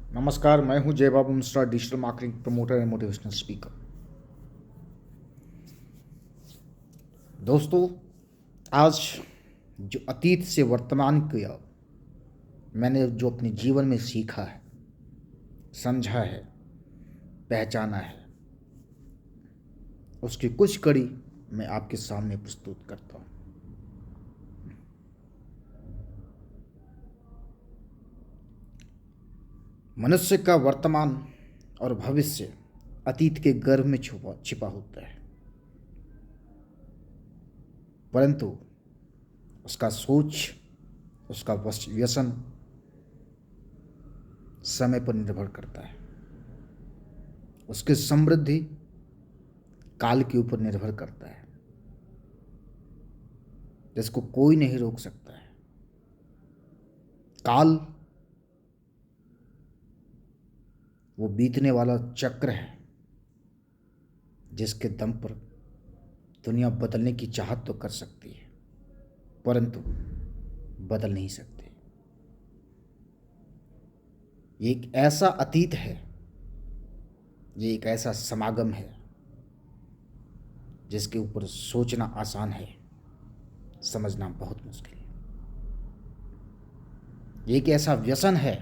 नमस्कार, मैं हूं Jay Babu Mishra, digital marketing promoter and motivational speaker. दोस्तों, आज जो अतीत से वर्तमान किया मैंने जो अपने जीवन में सीखा है, समझा है, पहचाना है, उसकी कुछ कड़ी मैं आपके सामने प्रस्तुत करता हूं। मनुष्य का वर्तमान और भविष्य अतीत के गर्भ में छिपा होता है, परंतु उसका सोच, उसका व्यसन समय पर निर्भर करता है। उसकी समृद्धि काल के ऊपर निर्भर करता है, जिसको कोई नहीं रोक सकता है। काल वो बीतने वाला चक्र है जिसके दम पर दुनिया बदलने की चाहत तो कर सकती है, परंतु बदल नहीं सकती। ये एक ऐसा अतीत है, ये एक ऐसा समागम है जिसके ऊपर सोचना आसान है, समझना बहुत मुश्किल है। ये एक ऐसा व्यसन है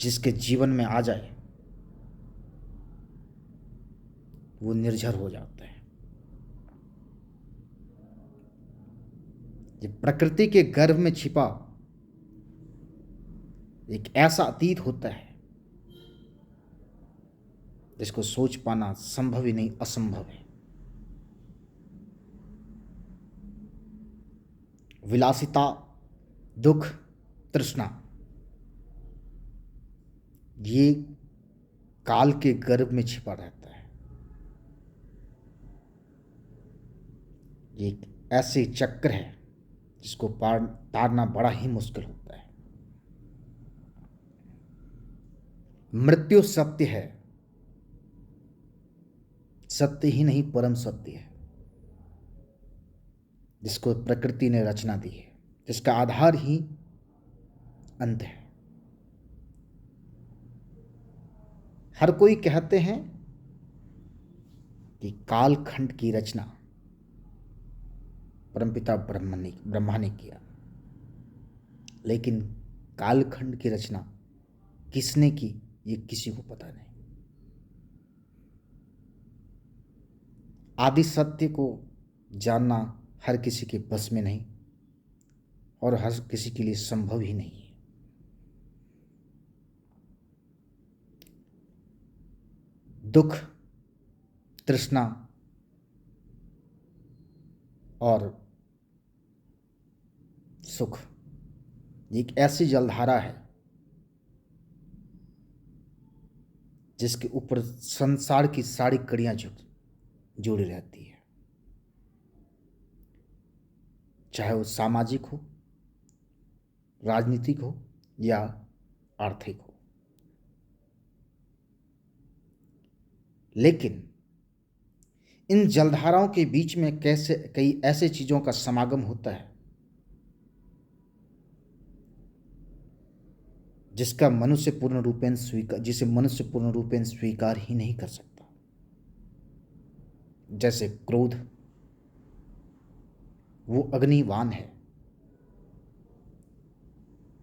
जिसके जीवन में आ जाए वो निर्झर हो जाता है। ये प्रकृति के गर्भ में छिपा एक ऐसा अतीत होता है जिसको सोच पाना संभव ही नहीं, असंभव है। विलासिता, दुख, तृष्णा, ये काल के गर्भ में छिपा रहता है। ये एक ऐसे चक्र है जिसको तारना बड़ा ही मुश्किल होता है। मृत्यु सत्य है, सत्य ही नहीं परम सत्य है, जिसको प्रकृति ने रचना दी है, जिसका आधार ही अंत है। हर कोई कहते हैं कि कालखंड की रचना परमपिता ब्रह्मा ने किया, लेकिन कालखंड की रचना किसने की ये किसी को पता नहीं। आदि सत्य को जानना हर किसी के बस में नहीं और हर किसी के लिए संभव ही नहीं है। दुख, तृष्णा और सुख एक ऐसी जलधारा है जिसके ऊपर संसार की सारी कड़ियां जुड़ी रहती है, चाहे वो सामाजिक हो, राजनीतिक हो या आर्थिक हो। लेकिन इन जलधाराओं के बीच में कैसे कई ऐसे चीजों का समागम होता है जिसे मनुष्य पूर्ण रूपेण स्वीकार ही नहीं कर सकता। जैसे क्रोध, वो अग्निवान है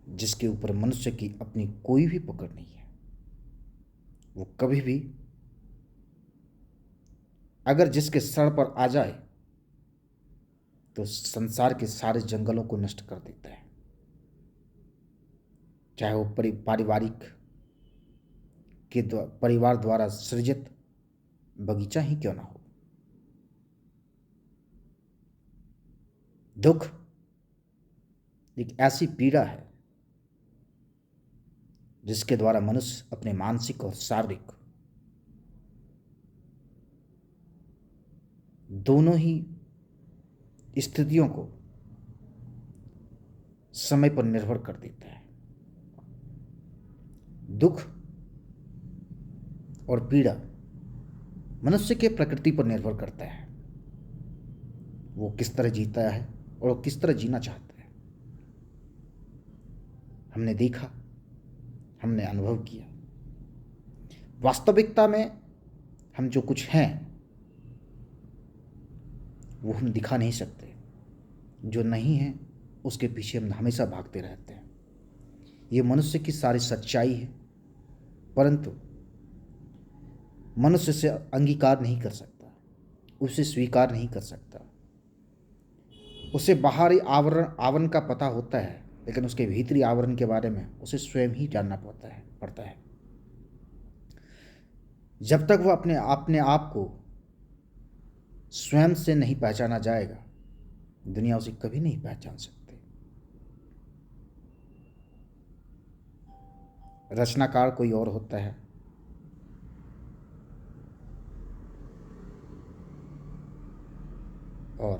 जिसके ऊपर मनुष्य की अपनी कोई भी पकड़ नहीं है। वो कभी भी अगर जिसके सर पर आ जाए तो संसार के सारे जंगलों को नष्ट कर देता है, चाहे वो परिवार द्वारा सृजित बगीचा ही क्यों ना हो। दुख एक ऐसी पीड़ा है जिसके द्वारा मनुष्य अपने मानसिक और शारीरिक दोनों ही स्थितियों को समय पर निर्भर कर देता है। दुख और पीड़ा मनुष्य के प्रकृति पर निर्भर करता है, वो किस तरह जीता है और वो किस तरह जीना चाहता है। हमने देखा, हमने अनुभव किया। वास्तविकता में हम जो कुछ हैं वो हम दिखा नहीं सकते, जो नहीं है उसके पीछे हम हमेशा भागते रहते हैं। ये मनुष्य की सारी सच्चाई है, परंतु मनुष्य से अंगीकार नहीं कर सकता, उसे स्वीकार नहीं कर सकता। उसे बाहरी आवरण का पता होता है, लेकिन उसके भीतरी आवरण के बारे में उसे स्वयं ही जानना पड़ता है। जब तक वह अपने आप को स्वयं से नहीं पहचाना जाएगा, दुनिया उसे कभी नहीं पहचान सकती। रचनाकार कोई और होता है, और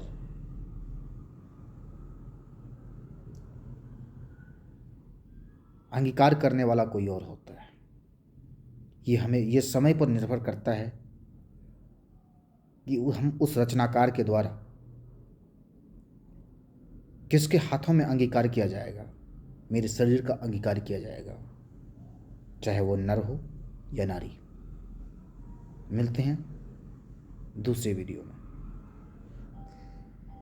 अंगीकार करने वाला कोई और होता है। ये समय पर निर्भर करता है कि हम उस रचनाकार के द्वारा किसके हाथों में अंगीकार किया जाएगा। मेरे शरीर का अंगीकार किया जाएगा, चाहे वो नर हो या नारी। मिलते हैं दूसरे वीडियो में।